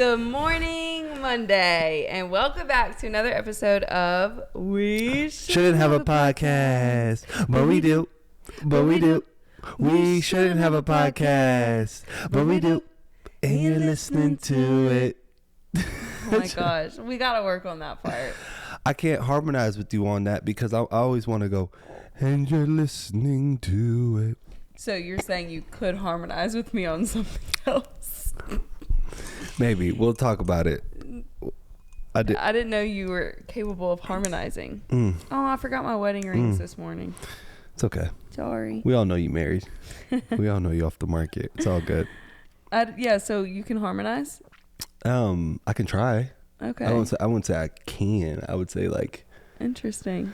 Good morning, Monday, and welcome back to another episode of We Shouldn't Have a Podcast, but we do. But we do. We shouldn't have a podcast, but we do. And you're listening to it. Oh my gosh, we gotta work on that part. I can't harmonize with you on that because I always want to go, and you're listening to it. So you're saying you could harmonize with me on something else? Maybe. We'll talk about it. I didn't know you were capable of harmonizing. Oh, I forgot my wedding rings this morning. It's okay. Sorry. We all know you married. We all know you off the market. It's all good. Yeah, so you can harmonize? I can try. Okay. I wouldn't say I can. I would say like. Interesting.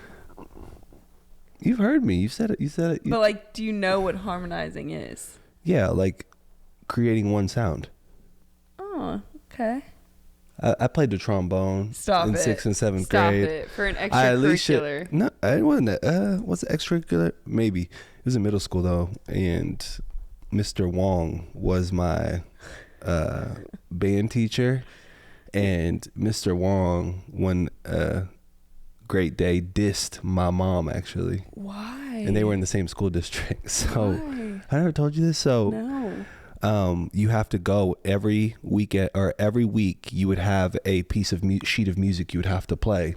You've heard me. You said it. But like, do you know what harmonizing is? Yeah, like creating one sound. Oh, okay. I played the trombone in 6th and 7th grade. Stop it. For an extracurricular. No, I wasn't. Was it extracurricular? Maybe. It was in middle school though, and Mr. Wong was my band teacher, and Mr. Wong one great day dissed my mom actually. Why? And they were in the same school district. So why? I never told you this. So no. You have to go every weekend or every week. You would have a piece of sheet of music you would have to play,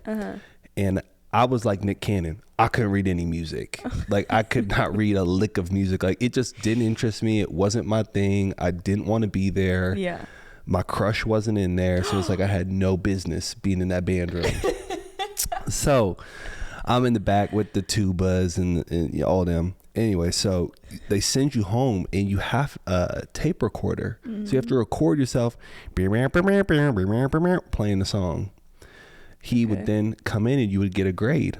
and I was like Nick Cannon. I couldn't read any music. Like I could not read a lick of music. Like it just didn't interest me. It wasn't my thing. I didn't want to be there. Yeah. My crush wasn't in there, so it's like I had no business being in that band room. So I'm in the back with the tubas and all them. Anyway, so they send you home and you have a tape recorder. So you have to record yourself playing the song. He would then come in and you would get a grade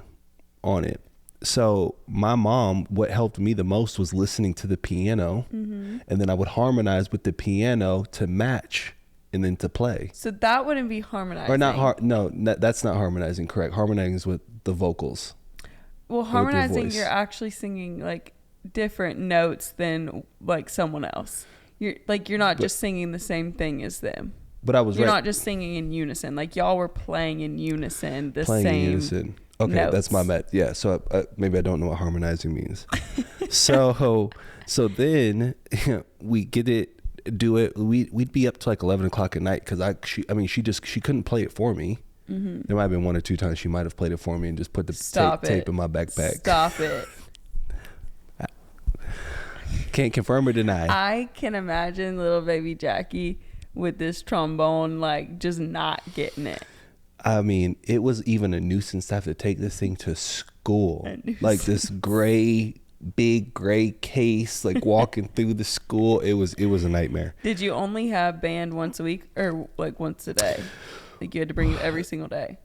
on it. So my mom, what helped me the most was listening to the piano, and then I would harmonize with the piano to match and then to play. So that wouldn't be harmonizing. Or not no, that's not harmonizing, correct. Harmonizing is with the vocals. Well, harmonizing, you're actually singing like different notes than like someone else. You're not just singing the same thing as them. But I was You're not just singing in unison. Like y'all were playing in unison, same in unison. Okay, notes. That's my met. Yeah, so maybe I don't know what harmonizing means. so then we get it. Do it. We'd be up to like 11 o'clock at night because she couldn't play it for me. There might have been one or two times she might have played it for me and just put the tape in my backpack. Stop it. Can't confirm or deny. I can imagine little baby Jackie with this trombone like just not getting it. I mean, it was even a nuisance to have to take this thing to school. Like this big gray case, like walking through the school. It was a nightmare. Did you only have band once a week or like once a day? Like you had to bring it every single day?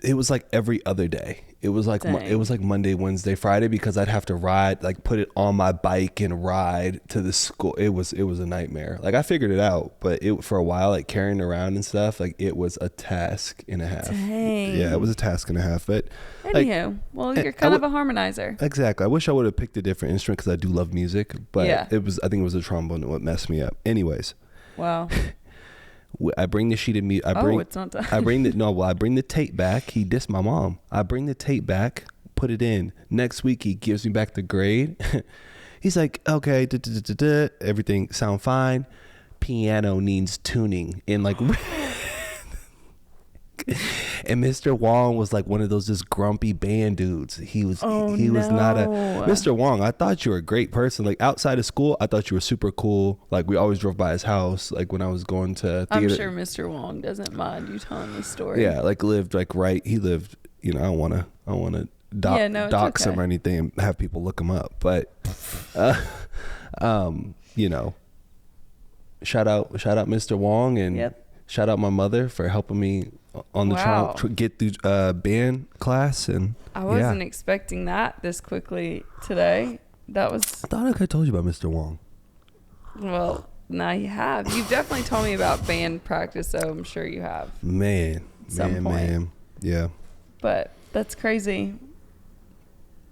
It was like every other day. It was like Monday, Wednesday, Friday because I'd have to ride, like put it on my bike and ride to the school. It was a nightmare. Like I figured it out, but for a while, like carrying around and stuff, like it was a task and a half. Dang. Yeah, it was a task and a half. But anyhow, well, you're kind of a harmonizer. Exactly. I wish I would have picked a different instrument because I do love music, but I think it was a trombone that what messed me up. Anyways. Wow. I bring the sheet of music. It's not done. I bring the tape back. He dissed my mom. I bring the tape back, put it in. Next week, he gives me back the grade. He's like, okay, everything sound fine. Piano needs tuning. And like, and Mr. Wong was like one of those just grumpy band dudes. He was not a Mr. Wong. I thought you were a great person. Like outside of school, I thought you were super cool. Like we always drove by his house. Like when I was going to theater. I'm sure Mr. Wong doesn't mind you telling the story. Yeah, like lived like right. He lived. I don't want to dox him or anything and have people look him up. But shout out Mr. Wong and shout out my mother for helping me on the get through band class. And I wasn't expecting that this quickly today. I thought I could have told you about Mr. Wong. Well, now you have. You've definitely told me about band practice, so I'm sure you have. Man. Yeah. But that's crazy.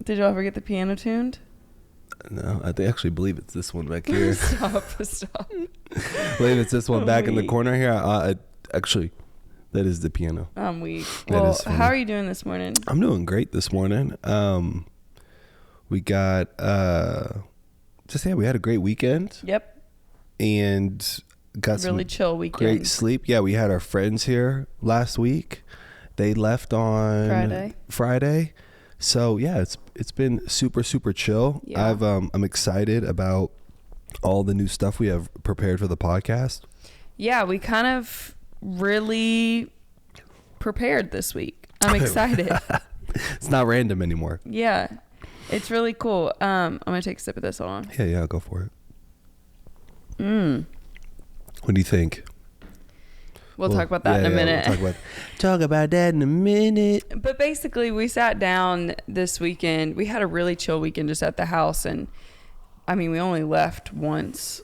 Did you ever get the piano tuned? No, I actually believe it's this one back here. Stop. I believe it's this one back in the corner here. Actually, that is the piano. I'm weak. Well, how are you doing this morning? I'm doing great this morning. We got we had a great weekend. Yep. And got really chill weekend. Great sleep. Yeah, we had our friends here last week. They left on Friday. So yeah, it's been super, super chill. Yeah. I'm excited about all the new stuff we have prepared for the podcast. Yeah, we kind of really prepared this week. I'm excited. It's not random anymore. Yeah, it's really cool. I'm gonna take a sip of this on. Yeah, go for it. What do you think? We'll talk about that in a minute. We'll talk about that in a minute. But basically, we sat down this weekend. We had a really chill weekend just at the house. And, I mean, we only left once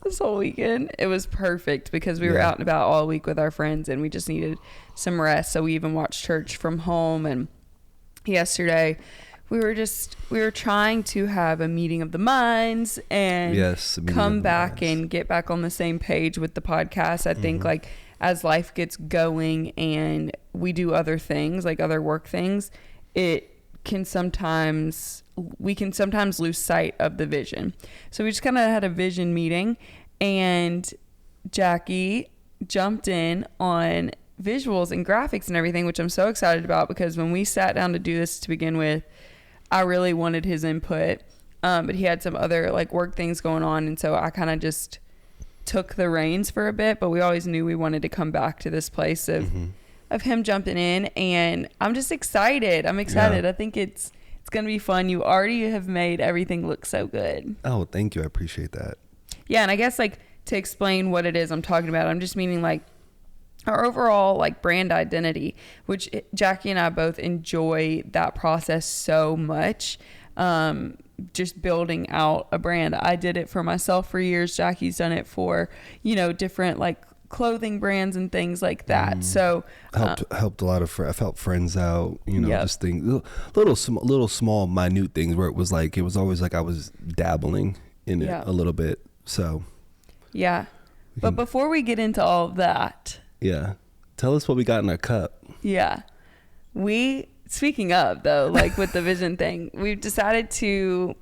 this whole weekend. It was perfect because we were out and about all week with our friends. And we just needed some rest. So we even watched church from home. And yesterday, we were trying to have a meeting of the minds and come back and get back on the same page with the podcast. I think like as life gets going and we do other things, like other work things, we can sometimes lose sight of the vision. So we just kind of had a vision meeting, and Jackie jumped in on visuals and graphics and everything, which I'm so excited about, because when we sat down to do this to begin with, I really wanted his input, but he had some other like work things going on, and so I kind of just took the reins for a bit. But we always knew we wanted to come back to this place of him jumping in, and I'm just excited. I'm excited. Yeah. I think it's gonna be fun. You already have made everything look so good. Oh, thank you. I appreciate that. Yeah, and I guess like to explain what it is I'm talking about, I'm just meaning like our overall like brand identity, which Jackie and I both enjoy that process so much. Just building out a brand. I did it for myself for years. Jackie's done it for, different like clothing brands and things like that. So helped a lot of I've helped friends out, just things, little small minute things where it was always like I was dabbling in it a little bit. So yeah. But before we get into all of that, tell us what we got in our cup. Yeah. Speaking of, though, like with the vision thing, we've decided to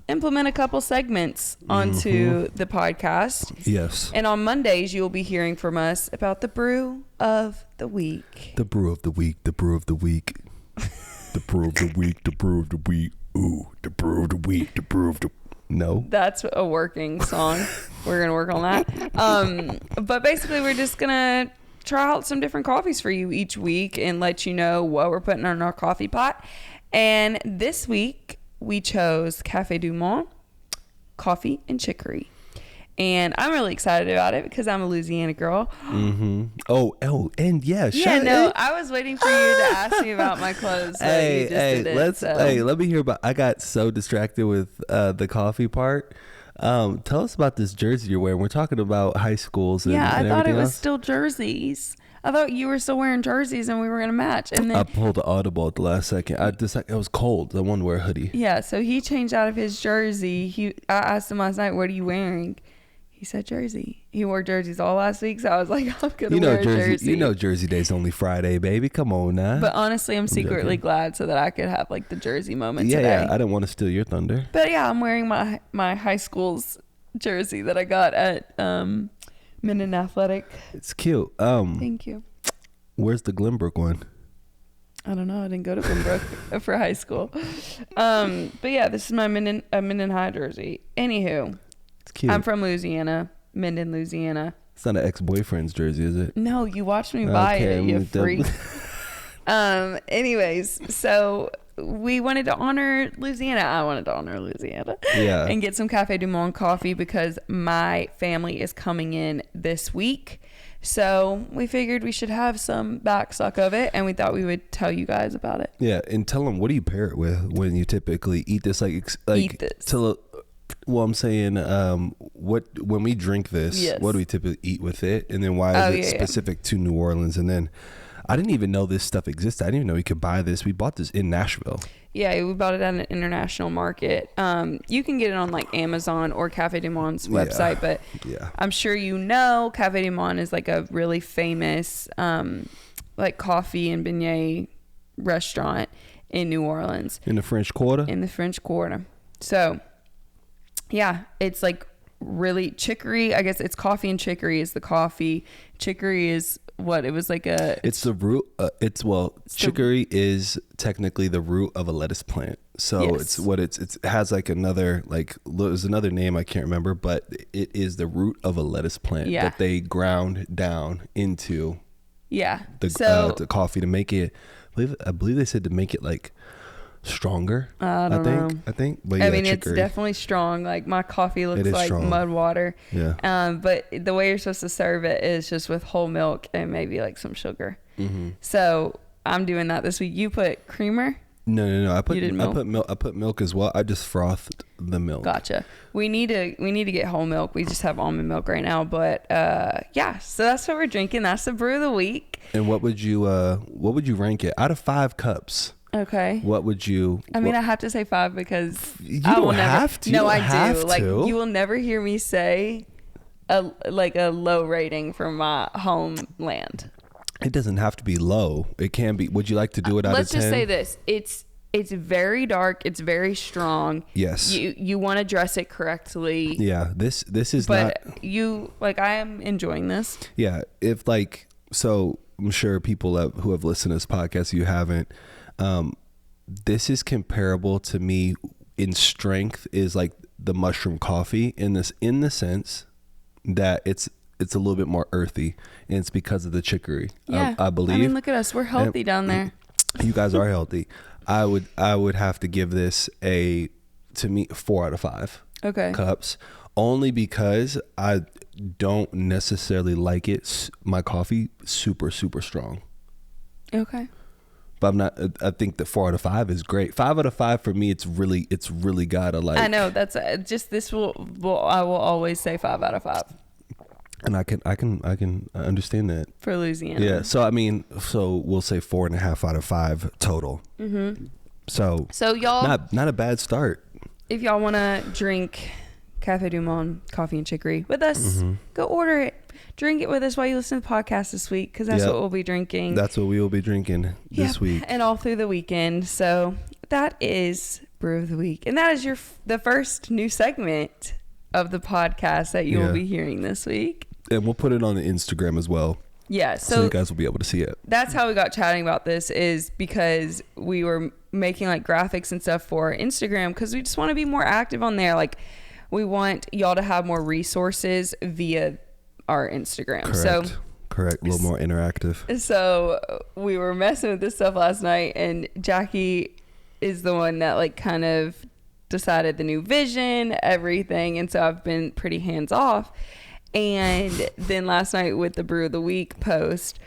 implement a couple segments onto the podcast. Yes. And on Mondays, you'll be hearing from us about the brew of the week. The brew of the week, the brew of the week. The brew of the week, the brew of the week. Ooh, the brew of the week, the brew of the... No. That's a working song. We're going to work on that. But basically, we're just going to try out some different coffees for you each week and let you know what we're putting in our coffee pot. And this week, we chose Café du Monde coffee and chicory. And I'm really excited about it because I'm a Louisiana girl. Oh, and yeah. I was waiting for you to ask me about my clothes. Let me hear about. I got so distracted with the coffee part. Tell us about this jersey you're wearing. We're talking about high schools. I thought it was still jerseys. I thought you were still wearing jerseys and we were gonna match. And then I pulled the audible at the last second. It was cold. I wanted to wear a hoodie. Yeah, so he changed out of his jersey. I asked him last night, "What are you wearing?" He said jersey. He wore jerseys all last week, so I was like, I'm gonna wear a jersey. Jersey Day's only Friday, baby. Come on now. But honestly, I'm secretly glad so that I could have like the jersey moment today. Yeah, I didn't want to steal your thunder. But yeah, I'm wearing my high school's jersey that I got at Minden Athletic. It's cute. Thank you. Where's the Glenbrook one? I don't know. I didn't go to Glenbrook for high school. But yeah, this is my Minden High jersey. Anywho. Cute. I'm from Louisiana, Minden, Louisiana. It's not an ex-boyfriend's jersey, is it? No, you watched me buy it, you freak. Anyways, so we wanted to honor Louisiana. I wanted to honor Louisiana. Yeah. And get some Café du Monde coffee because my family is coming in this week. So we figured we should have some backsuck of it, and we thought we would tell you guys about it. Yeah, and tell them, what do you pair it with when you typically eat this? Eat this. Well, I'm saying, when we drink this, what do we typically eat with it? And then why is it specific to New Orleans? And then I didn't even know this stuff existed. I didn't even know you could buy this. We bought this in Nashville. Yeah, we bought it at an international market. You can get it on like Amazon or Cafe du Monde's website, but I'm sure you know Cafe du Monde is like a really famous like coffee and beignet restaurant in New Orleans. In the French Quarter? In the French Quarter. So, yeah, it's like really chicory. I guess it's coffee and chicory is the coffee. Chicory is what? It was like a... It's the root. Chicory is technically the root of a lettuce plant. So it has like another, like, there's another name I can't remember, but it is the root of a lettuce plant that they ground down into the coffee to make it, I believe they said to make it like stronger. I think. But I mean, chicory. It's definitely strong. Like my coffee looks like strong. Mud water. Yeah. But the way you're supposed to serve it is just with whole milk and maybe like some sugar. Mm-hmm. So I'm doing that this week. You put creamer? No. I put milk as well. I just frothed the milk. Gotcha. We need to get whole milk. We just have almond milk right now, but so that's what we're drinking. That's the brew of the week. And what would you rank it out of 5 cups? Okay. What would you? I mean, I have to say 5 because you don't have to. No, I do. Like you will never hear me say a low rating for my homeland. It doesn't have to be low. It can be. Would you like to do it out of 10? Let's just say this. It's very dark. It's very strong. Yes. You want to dress it correctly. Yeah. This is not. But I am enjoying this. Yeah. So I'm sure people who have listened to this podcast, you haven't. This is comparable to me in strength is like the mushroom coffee in the sense that it's a little bit more earthy, and it's because of the chicory. Yeah, I believe. I mean, look at us. We're healthy down there. You guys are healthy. I would have to give this 4 out of 5. Okay. Cups, only because I don't necessarily like it. My coffee super super strong. Okay. But I'm not. I think the 4 out of 5 is great. 5 out of 5 for me. It's really gotta like. I know that's just this I will always say 5 out of 5. And I can understand that for Louisiana. Yeah. So I mean, we'll say 4.5 out of 5 total. Mm-hmm. So y'all not a bad start. If y'all want to drink Cafe du Monde coffee and chicory with us, go order it. Drink it with us while you listen to the podcast this week, because that's what we'll be drinking. That's what we will be drinking this week. And all through the weekend. So that is Brew of the Week. And that is the first new segment of the podcast that you will be hearing this week. And we'll put it on the Instagram as well. Yeah. So you guys will be able to see it. That's how we got chatting about this, is because we were making like graphics and stuff for Instagram, because we just want to be more active on there. Like we want y'all to have more resources via our Instagram. Correct. A little more interactive. So we were messing with this stuff last night, and Jackie is the one that like kind of decided the new vision, everything. And so I've been pretty hands off. And then last night with the Brew of the Week post,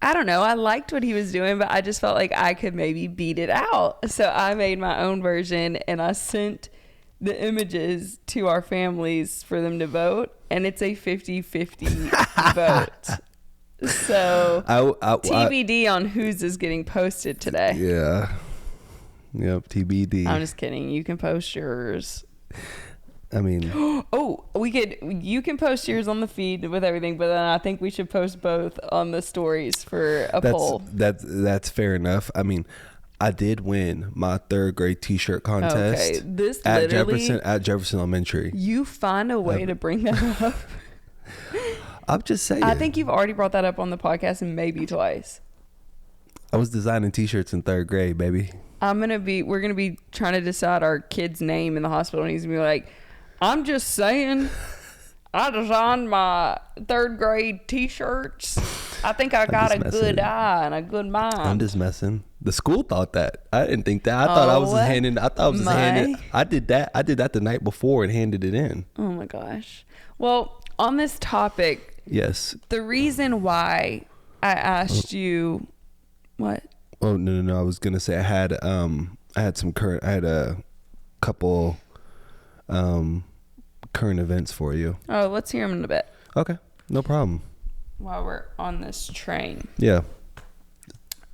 I don't know, I liked what he was doing, but I just felt like I could maybe beat it out. So I made my own version, and I sent the images to our families for them to vote, and it's a 50-50 vote. So TBD on whose is getting posted today. Yeah. Yep, TBD. I'm just kidding. You can post yours. I mean, you can post yours on the feed with everything, but then I think we should post both on the stories for a poll. That's fair enough. I mean, I did win my 3rd grade t-shirt contest at Jefferson Elementary. You find a way to bring that up. I'm just saying. I think you've already brought that up on the podcast, and maybe twice. I was designing t-shirts in 3rd grade, baby. We're gonna be trying to decide our kid's name in the hospital, and he's gonna be like, I'm just saying, I designed my 3rd grade t-shirts. I think I got a good eye and a good mind. I'm just messing. The school thought that. I didn't think that. I thought I was just handing. I did that the night before and handed it in. Oh my gosh. Well, on this topic. Yes. The reason why I asked you what? Oh no. I was gonna say I had a couple current events for you. Oh, let's hear them in a bit. Okay, no problem. While we're on this train. Yeah.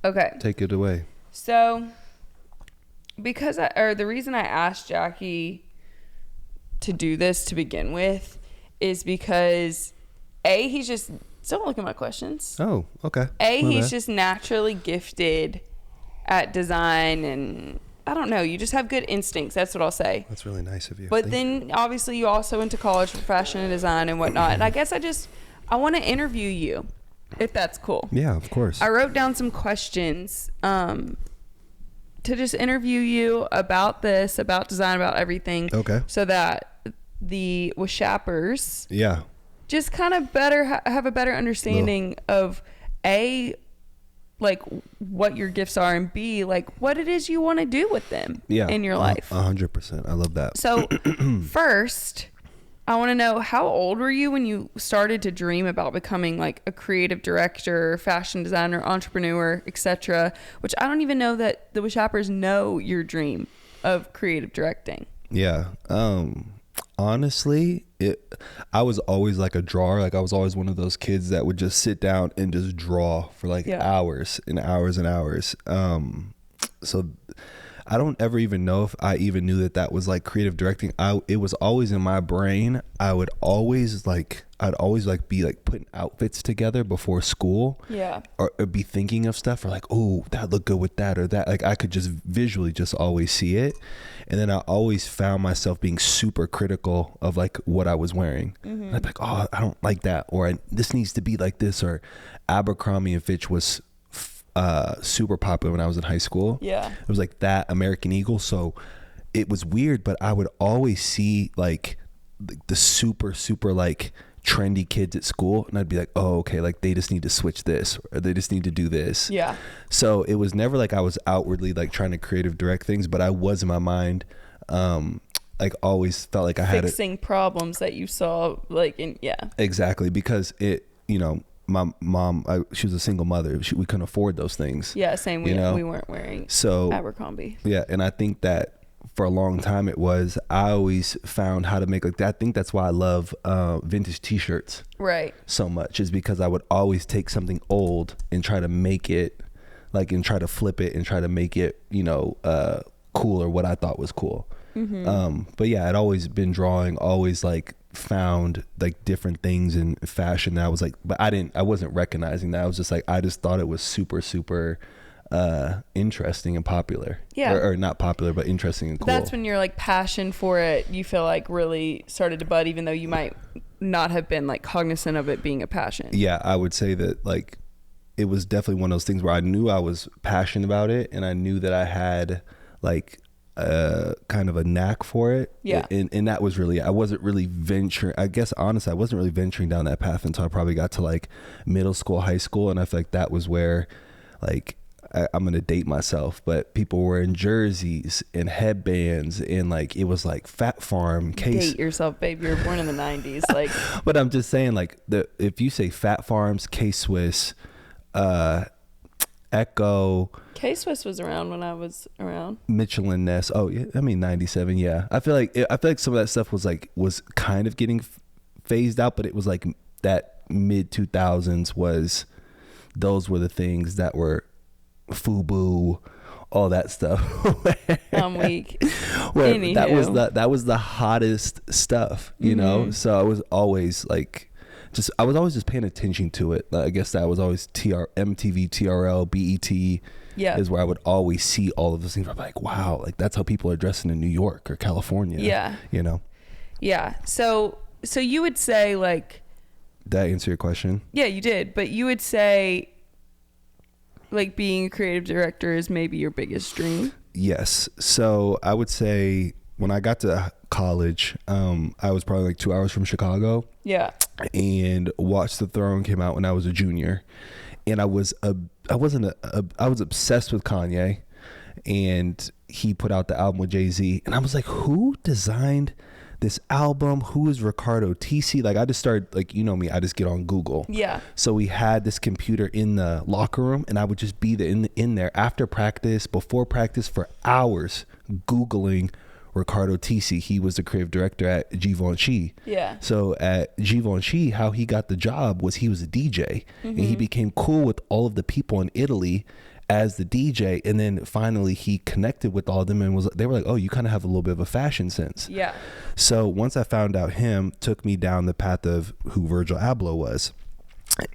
Okay. Take it away. So, the reason I asked Jackie to do this to begin with is because he's just, don't look at my questions. Oh, okay. He's just naturally gifted at design, and I don't know, you just have good instincts. That's what I'll say. That's really nice of you. But then obviously you also went to college for fashion and design and whatnot. And I guess I want to interview you, if that's cool. Yeah, of course. I wrote down some questions to just interview you about this, about design, about everything. Okay. So that the WSHAPPERS just kind of have a better understanding of like what your gifts are, and B, like what it is you want to do with them in your life. 100%. I love that. So first, I want to know, how old were you when you started to dream about becoming like a creative director, fashion designer, entrepreneur, etc.? Which I don't even know that the WSHAPPERS know your dream of creative directing. Yeah. Honestly, I was always like a drawer. Like I was always one of those kids that would just sit down and just draw for like hours and hours and hours. So I don't ever even know if I even knew that was like creative directing. It was always in my brain. I'd always be like putting outfits together before school. Yeah. Or be thinking of stuff, or like, oh, that look good with that or that. Like I could just visually just always see it. And then I always found myself being super critical of like what I was wearing. Mm-hmm. I'd be like, oh, I don't like that, or this needs to be like this. Or Abercrombie and Fitch was super popular when I was in high school. Yeah. It was like that, American Eagle. So it was weird, but I would always see like the super like trendy kids at school, and I'd be like, oh, okay, like they just need to switch this, or they just need to do this. Yeah. So it was never like I was outwardly like trying to creative direct things, but I was in my mind like always felt like I had fixing problems that you saw, like in exactly, because it, you know, my mom, she was a single mother. We couldn't afford those things. Yeah, same. We weren't wearing Abercrombie. Yeah, and I think that for a long time I always found how to make like that. I think that's why I love vintage t-shirts so much, is because I would always take something old and try to make it like, and try to flip it and try to make it, you know, cool, or what I thought was cool. Mm-hmm. But yeah, I'd always been drawing, always like found like different things in fashion that I was like, but I wasn't recognizing that. I was just like, I just thought it was super interesting and popular. Yeah. Or not popular, but interesting and cool. That's when your like passion for it, you feel like really started to bud, even though you might not have been like cognizant of it being a passion. Yeah, I would say that like it was definitely one of those things where I knew I was passionate about it, and I knew that I had like kind of a knack for it. Yeah. And that was really, I wasn't really venturing, I guess honestly, I wasn't really venturing down that path until I probably got to like middle school, high school. And I feel like that was where like, I'm going to date myself, but people were in jerseys and headbands, and like, it was like Fat Farm case. Date yourself, babe. You were born in the 90s. Like, but I'm just saying, like, if you say Fat Farms, K-Swiss, Echo. K-Swiss was around when I was around. Michelin Ness. Oh yeah, I mean 97. Yeah, I feel like some of that stuff was kind of getting phased out, but it was like that mid 2000s those were the things that were FUBU, all that stuff. I'm weak. That was the hottest stuff, you know. So I was always like, I was always just paying attention to it. I guess that was always MTV, TRL, BET. Yeah, is where I would always see all of those things. I'm like, wow, like that's how people are dressing in New York or California. Yeah, you know. Yeah. So you would say like. Did I answer your question? Yeah, you did. But you would say like being a creative director is maybe your biggest dream. Yes. So I would say when I got to college, I was probably like 2 hours from Chicago. Yeah. And Watch the Throne came out when I was a junior, and I was obsessed with Kanye, and he put out the album with Jay-Z, and I was like, who designed this album? Who is Ricardo TC? Like, I just started, like, you know me, I just get on Google. Yeah. So we had this computer in the locker room, and I would just be in there after practice, before practice, for hours Googling Ricardo TC. He was the creative director at Givenchy. Yeah. So at Givenchy, how he got the job was he was a DJ, and he became cool with all of the people in Italy as the DJ. And then finally he connected with all of them and they were like, oh, you kind of have a little bit of a fashion sense. Yeah. So once I found out him, took me down the path of who Virgil Abloh was.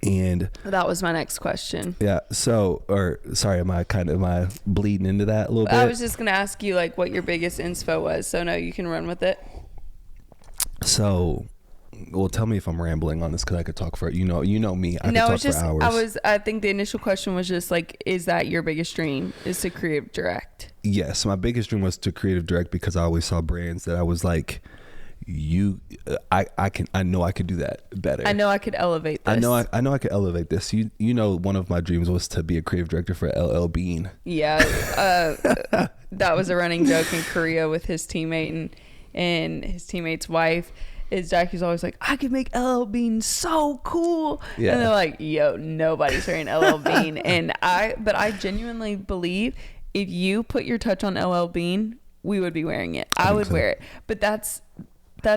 And that was my next question. Yeah. So, am I bleeding into that a little bit? I was just going to ask you like what your biggest inspo was. So no, you can run with it. So, well, tell me if I'm rambling on this, because I could talk for, you know me. I could talk for hours. I think the initial question was just like, is that your biggest dream, is to creative direct? Yes. My biggest dream was to creative direct, because I always saw brands that I was like, I know I could do that better. I know I could elevate this. I know I could elevate this. One of my dreams was to be a creative director for L.L.Bean. Yeah. That was a running joke in Korea with his teammate and his teammate's wife. Is Jackie's always like, I could make L.L.Bean so cool. Yeah. And they're like, yo, nobody's wearing L.L.Bean. But I genuinely believe if you put your touch on L.L.Bean, we would be wearing it. I would wear it. But that's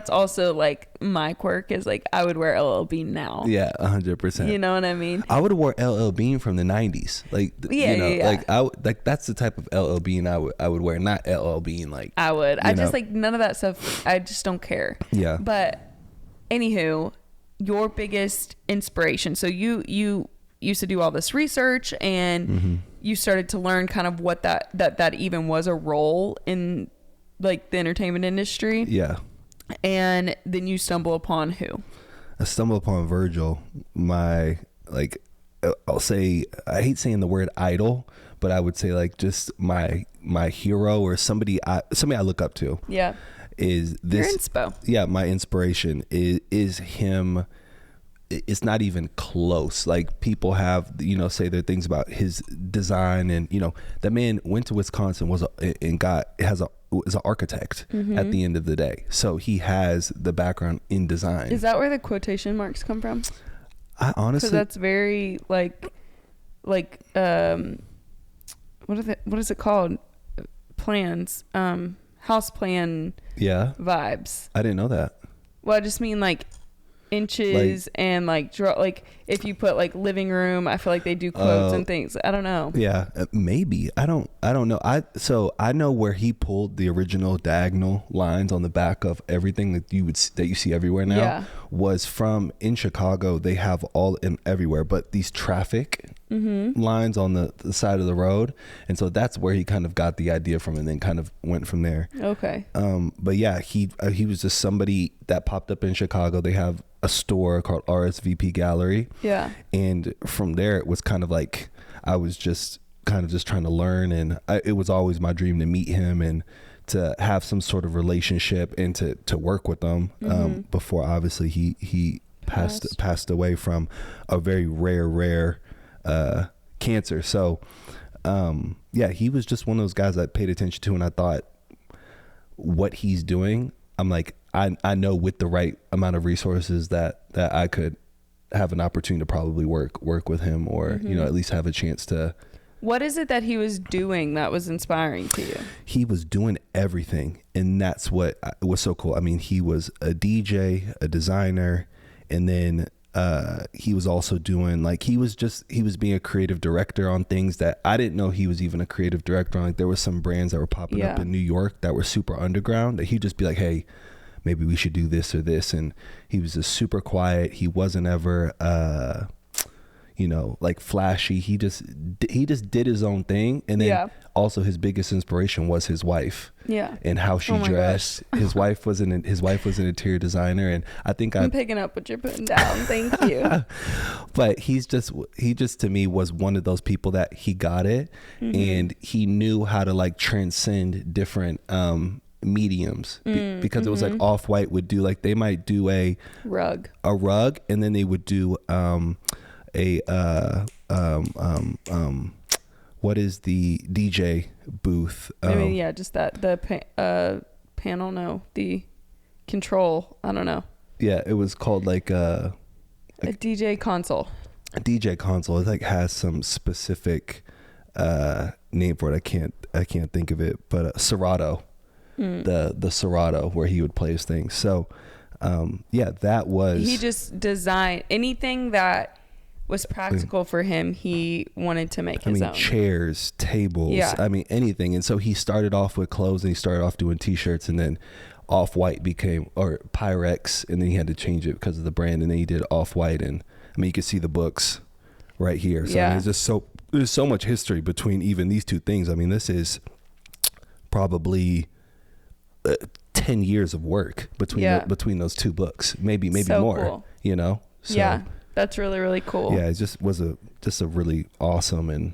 also like my quirk, is like I would wear L.L.Bean now. Yeah, 100%. You know what I mean? I would have wore L.L.Bean from the 90s. Like, like that's the type of L.L.Bean I would wear, not L.L.Bean like I would. I just like none of that stuff. I just don't care. Yeah. But anywho, your biggest inspiration. So you used to do all this research and you started to learn kind of what that even was a role in like the entertainment industry. Yeah. And then you stumble upon who? I stumbled upon Virgil, I'll say, I hate saying the word idol, but I would say like just my hero, or somebody I look up to. Yeah. Is this your inspo? Yeah, my inspiration is him. It's not even close. Like, people have, say their things about his design, and that man went to Wisconsin, is an architect at the end of the day. So he has the background in design. Is that where the quotation marks come from? I honestly, because that's very like what is it called? Plans, house plan. Yeah. Vibes. I didn't know that. Well, I just mean like inches and like draw, like if you put like living room, I feel like they do quotes and things. I don't know. Yeah, maybe. I don't know. I know where he pulled the original diagonal lines on the back of everything that you see everywhere now was from, in Chicago. They have all in everywhere, but these traffic lines on the side of the road, and so that's where he kind of got the idea from, and then kind of went from there. Okay. But yeah, he was just somebody that popped up in Chicago. They have a store called RSVP Gallery. Yeah. And from there, it was kind of like I was just trying to learn, and it was always my dream to meet him and to have some sort of relationship and to work with him. Before obviously he passed away from a very rare cancer. So yeah, he was just one of those guys I paid attention to, and I thought, what he's doing, I'm like, I know with the right amount of resources that I could have an opportunity to probably work with him, or at least have a chance to. What is it that he was doing that was inspiring to you? He was doing everything, and that's what was so cool. I mean, he was a DJ, a designer, and then he was also doing, like, he was being a creative director on things that I didn't know he was even a creative director on. Like, there was some brands that were popping up in New York that were super underground, that he'd just be like, hey, maybe we should do this or this. And he was just super quiet. He wasn't ever, like flashy. He just did his own thing. And then also his biggest inspiration was his wife. Yeah. And how she dressed. His wife was an interior designer. And I think I'm picking up what you're putting down. Thank you. But he just to me was one of those people that he got it, and he knew how to like transcend different, mediums, because it was like Off-White would do, like, they might do a rug, and then they would do what is the DJ booth? Just that the panel, the control, I don't know. Yeah, it was called like a DJ console. A DJ console. It like has some specific name for it. I can't think of it, but Serato. The Serato, where he would play his things. So that was, he just designed anything that was practical for him, he wanted to make his own. Chairs, tables, anything. And so he started off with clothes, and he started off doing t-shirts, and then Off-White became, or Pyrex, and then he had to change it because of the brand, and then he did Off-White, and you could see the books right here. So it's just there's so much history between even these two things. This is probably 10 years of work between those two books, maybe so more, cool. So, that's really, really cool. Yeah, it just was a really awesome and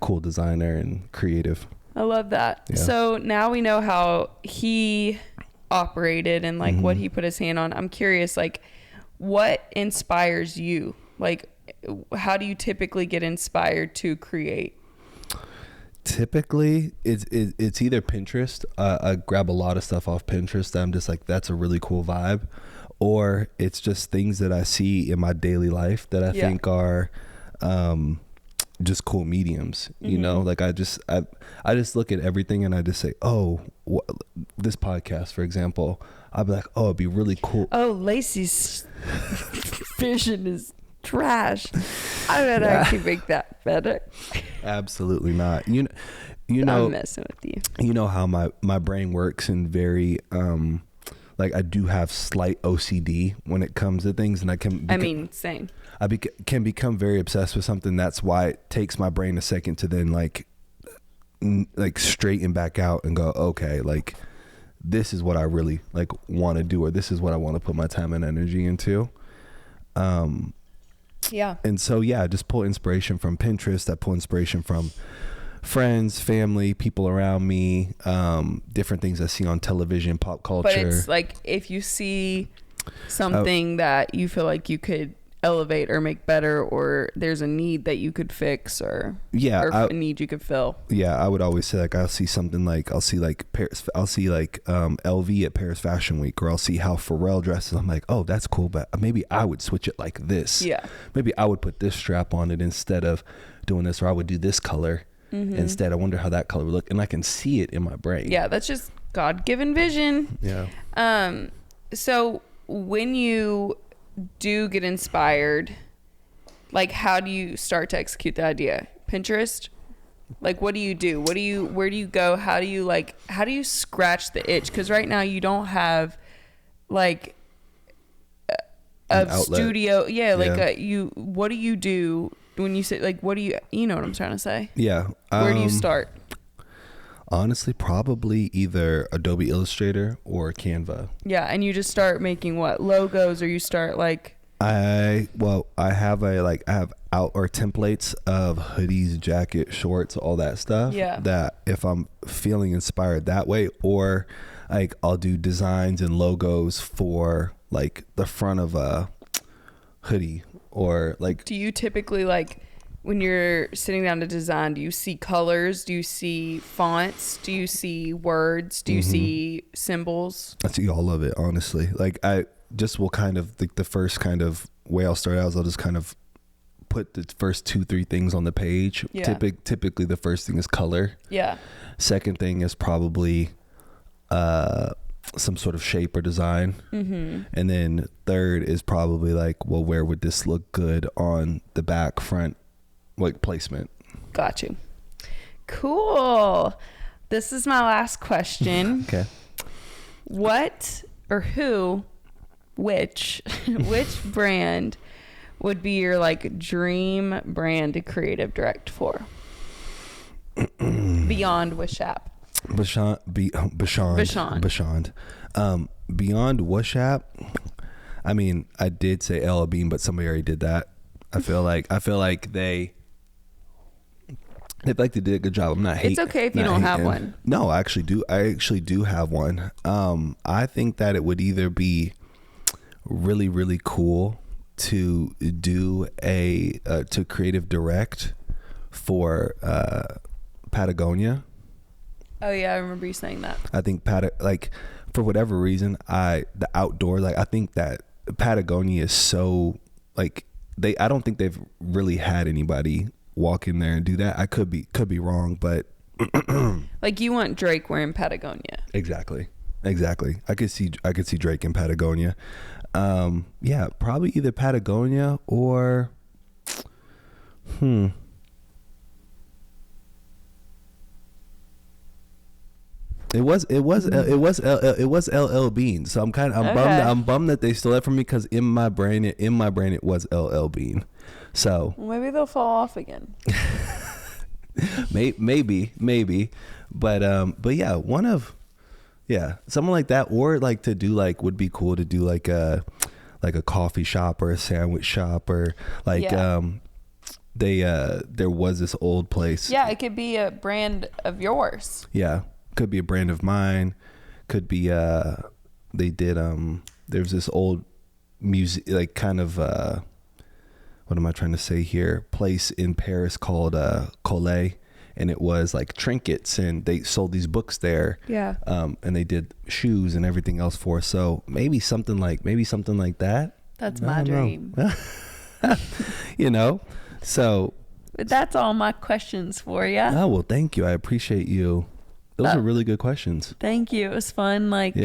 cool designer and creative. I love that. Yeah. So now we know how he operated and like what he put his hand on. I'm curious, like, what inspires you? Like, how do you typically get inspired to create? Typically, it's either Pinterest. I grab a lot of stuff off Pinterest that I'm just like, that's a really cool vibe. Or it's just things that I see in my daily life that I think are just cool mediums, like I just look at everything and I just say, this podcast, for example, I'd be like, it'd be really cool. Lacy's vision is trash. I bet I actually make that better. Absolutely not. I'm messing with you. You know how my brain works, and very like I do have slight OCD when it comes to things, and I can same. I can become very obsessed with something. That's why it takes my brain a second to then like straighten back out and go, okay, like this is what I really like want to do, or this is what I want to put my time and energy into. And so I just pull inspiration from Pinterest. I pull inspiration from friends, family, people around me, different things I see on television, pop culture. But it's like, if you see something that you feel like you could elevate or make better, or there's a need that you could fix, or a need you could fill. I would always say, like, I'll see LV at Paris Fashion Week, or I'll see how Pharrell dresses. I'm like, oh, that's cool, but maybe I would switch it like this. Maybe I would put this strap on it instead of doing this, or I would do this color instead. I wonder how that color would look, and I can see it in my brain. That's just God-given vision. So when you do get inspired, like, how do you start to execute the idea? Pinterest? Like, what do you do? Where do you go? How do you scratch the itch? Because right now you don't have like a studio. What do you do when you say, like, what do you know what I'm trying to say? Where do you start? Honestly, probably either Adobe Illustrator or Canva. And you just start making logos, or you start like. I have templates of hoodies, jackets, shorts, all that stuff. That if I'm feeling inspired that way, or like I'll do designs and logos for like the front of a hoodie, or like. Do you typically, like, when you're sitting down to design, do you see colors? Do you see fonts? Do you see words? Do you see symbols? I see all of it, honestly. Like, I just will kind of think the first kind of way I'll start out is I'll just kind of put the first 2-3 things on the page. Typically the first thing is color. Second thing is probably some sort of shape or design. And then third is probably like, well, where would this look good on the back, front, like placement. Got you. Cool. This is my last question. Okay. What or which brand would be your like dream brand to creative direct for? Beyond WSHAP. Beyond WSHAP. I did say L.L.Bean, but somebody already did that. I feel like they did a good job. I'm not hating. It's okay if you don't have one. No, I actually do have one. I think that it would either be really, really cool to do to creative direct for Patagonia. Oh yeah, I remember you saying that. I think for whatever reason, the outdoor, like, I think that Patagonia is so, like, I don't think they've really had anybody walk in there and do that. I could be wrong, but like, you want Drake wearing Patagonia. Exactly. I could see Drake in Patagonia. Probably either Patagonia or It was L.L.Bean. So I'm bummed that they stole that from me, because in my brain it was L.L.Bean. So well, maybe they'll fall off again. maybe, but yeah, someone like that, or like to do like would be cool to do like a coffee shop or a sandwich shop, or like there was this old place. Yeah, it could be a brand of yours. Yeah, could be a brand of mine. Could be they did there's this old music, like kind of what am I trying to say here? Place in Paris called Collet, and it was like trinkets, and they sold these books there. Yeah. And they did shoes and everything else for us. So maybe something like that. That's my dream. You know. So but that's all my questions for you. Oh, well, thank you. I appreciate you. Those are really good questions. Thank you. It was fun. Like,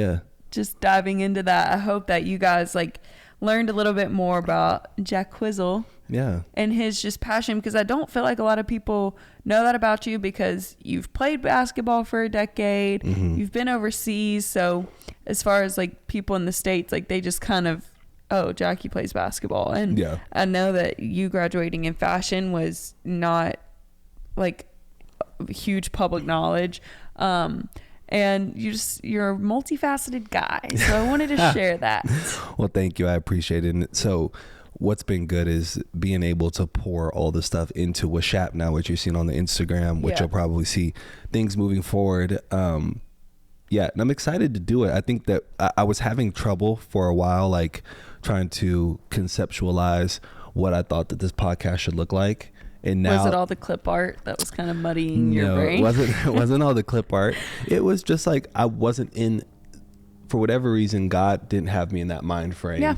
just diving into that. I hope that you guys like learned a little bit more about Jack Quizzle. Yeah. And his just passion, because I don't feel like a lot of people know that about you, because you've played basketball for a decade. Mm-hmm. You've been overseas. So as far as like people in the States, like they just kind of, oh, Jackie plays basketball. And I know that you graduating in fashion was not like huge public knowledge. And you're a multifaceted guy. So I wanted to share that. Well, thank you. I appreciate it. And so what's been good is being able to pour all the stuff into WSHAP now, which you're seeing on the Instagram, which you'll probably see things moving forward. And I'm excited to do it. I think that I was having trouble for a while, like trying to conceptualize what I thought that this podcast should look like. And now, was it all the clip art that was kind of muddying your brain? No, it wasn't all the clip art. It was just like I wasn't in, for whatever reason, God didn't have me in that mind frame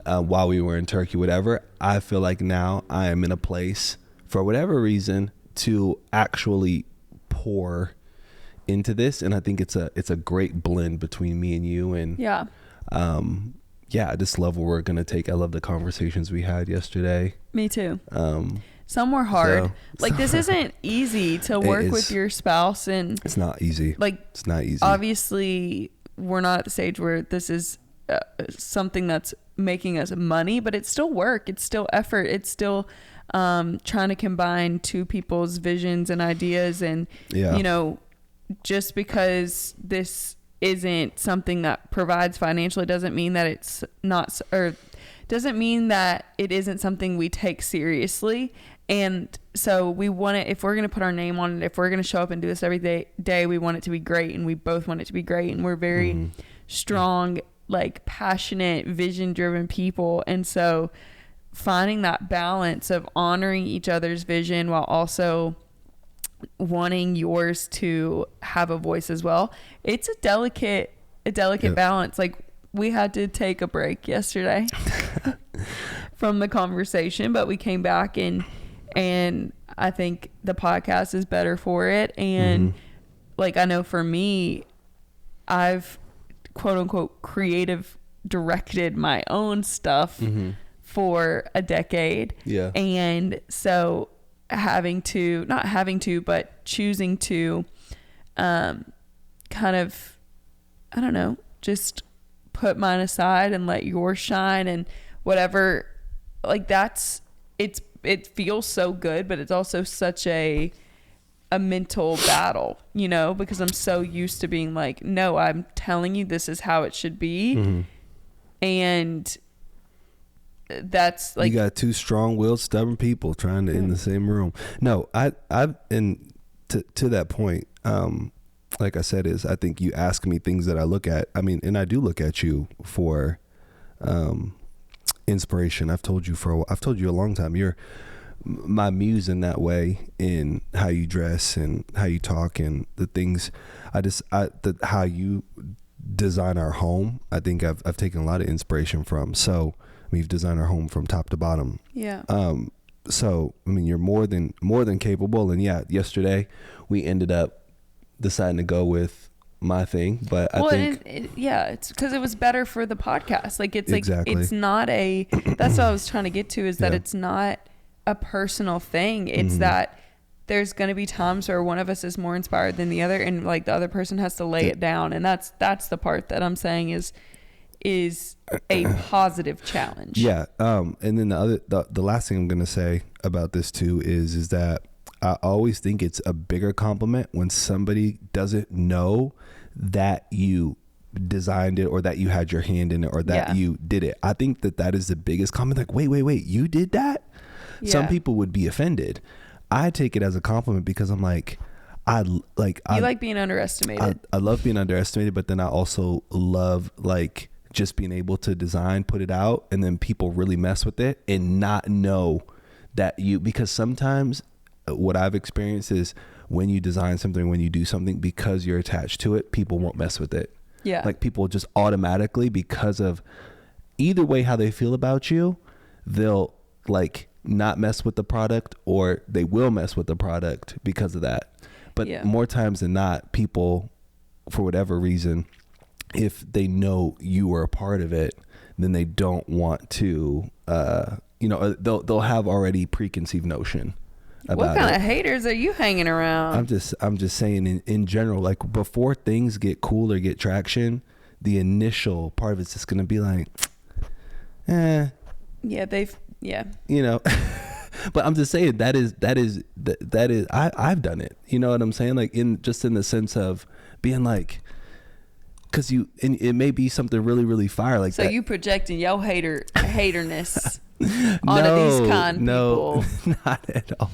while we were in Turkey, whatever. I feel like now I am in a place, for whatever reason, to actually pour into this. And I think it's a great blend between me and you. And I just love where we're going to take. I love the conversations we had yesterday. Me too. Some were hard. This isn't easy to work with your spouse, and it's not easy. It's not easy. Obviously, we're not at the stage where this is something that's making us money, but it's still work. It's still effort. It's still trying to combine two people's visions and ideas. And, just because this isn't something that provides financially doesn't mean that it's not, or doesn't mean that it isn't something we take seriously. And so we want it, if we're going to put our name on it, if we're going to show up and do this every day, we want it to be great, and we both want it to be great. And we're very strong, like passionate, vision driven people. And so finding that balance of honoring each other's vision while also wanting yours to have a voice as well. It's a delicate balance. Like, we had to take a break yesterday from the conversation, but we came back and I think the podcast is better for it. And I know for me, I've quote unquote creative directed my own stuff for a decade. Yeah. And so choosing to kind of, I don't know, just put mine aside and let yours shine and whatever, it feels so good, but it's also such a mental battle, because I'm so used to being like, no, I'm telling you, this is how it should be. And that's like, you got two strong-willed, stubborn people trying to in the same room. No, and to that point, like I said, I think you ask me things that I look at. I mean, and I do look at you for inspiration. I've told you a long time. You're my muse in that way, in how you dress and how you talk and the things. How you design our home. I think I've taken a lot of inspiration from. So we've designed our home from top to bottom. Yeah. So I mean, you're more than capable. And yesterday we ended up deciding to go with my thing, but I think it's because it was better for the podcast. Like, it's exactly. Like, it's not that's what I was trying to get to, is that it's not a personal thing. It's that there's going to be times where one of us is more inspired than the other, and like the other person has to lay it down. And that's the part that I'm saying is a positive challenge. Yeah. And then the last thing I'm going to say about this too is that I always think it's a bigger compliment when somebody doesn't know that you designed it or that you had your hand in it or that you did it. I think that is the biggest compliment. Like, wait, you did that? Yeah. Some people would be offended. I take it as a compliment because I'm like, I like being underestimated. I love being underestimated, but then I also love like just being able to design, put it out, and then people really mess with it and not know that because sometimes what I've experienced is when you design something, when you do something, because you're attached to it, people won't mess with it. Yeah. Like people just automatically, because of either way how they feel about you, they'll like not mess with the product, or they will mess with the product because of that. But more times than not, people, for whatever reason, if they know you were a part of it, then they don't want to, they'll have already preconceived notion about what kind of haters are you hanging around? I'm just saying in general, like before things get cool or get traction, the initial part of it's just going to be like, Yeah, But I'm just saying that is I've done it. You know what I'm saying? Like in the sense of being like, because it may be something really, really fire like so that. You projecting your haterness onto these kind people. Not at all.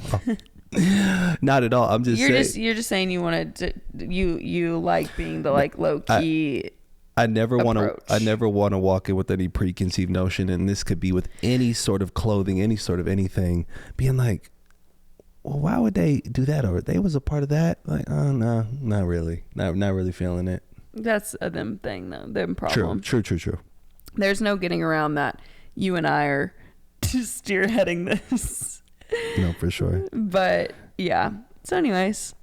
Not at all. I'm just saying. You're just saying you wanted to, you like being the like low key. I never want to walk in with any preconceived notion, and this could be with any sort of clothing, any sort of anything, being like, well, why would they do that? Or they was a part of that? Like, oh no, not really. Not really feeling it. That's a them thing though. Them problem. True. There's no getting around that. You and I are spearheading this. No, for sure. But yeah. So anyways.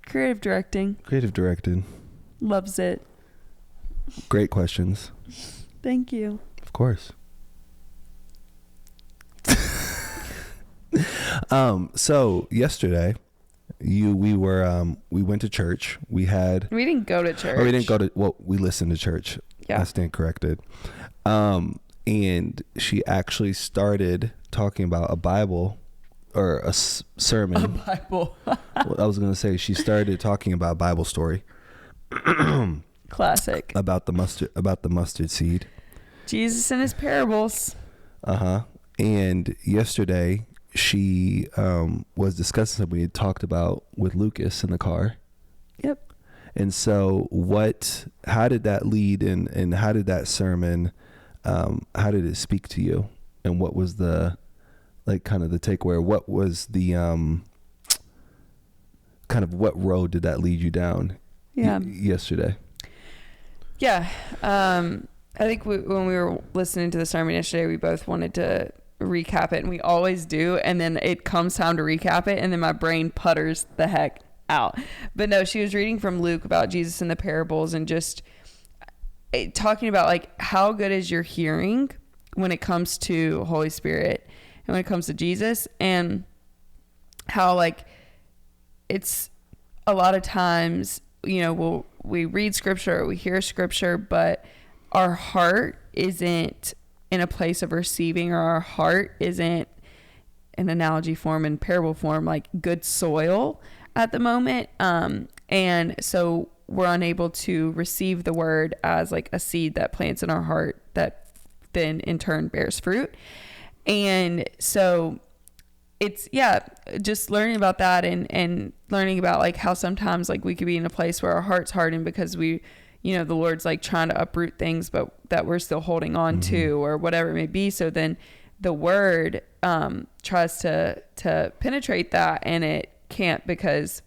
Creative directing. Loves it. Great questions. Thank you. Of course. So yesterday we went to church. We didn't go to church. Or we didn't go to, well, we listened to church. Yeah. I stand corrected. And she actually started talking about a Bible or a sermon. A Bible. Well, I was going to say she started talking about a Bible story. Classic. About the mustard seed. Jesus and his parables. And yesterday she was discussing something we had talked about with Lucas in the car. Yep. And so how did that lead and how did that sermon, how did it speak to you? And what was the, like, kind of the takeaway? What was the, kind of what road did that lead you down yesterday? Yeah. I think when we were listening to the sermon yesterday, we both wanted to recap it, and we always do. And then it comes time to recap it, and then my brain putters the heck out. But no, she was reading from Luke about Jesus and the parables, and just talking about like how good is your hearing when it comes to Holy Spirit and when it comes to Jesus, and how like it's a lot of times, we read scripture, or we hear scripture, but our heart isn't in a place of receiving, or our heart isn't in analogy form and parable form, like good soil at the moment. And so we're unable to receive the word as like a seed that plants in our heart that then in turn bears fruit. And so it's, just learning about that and learning about like how sometimes like we could be in a place where our heart's hardened because we, the Lord's like trying to uproot things, but that we're still holding on to, or whatever it may be. So then the word tries to penetrate that, and it can't, because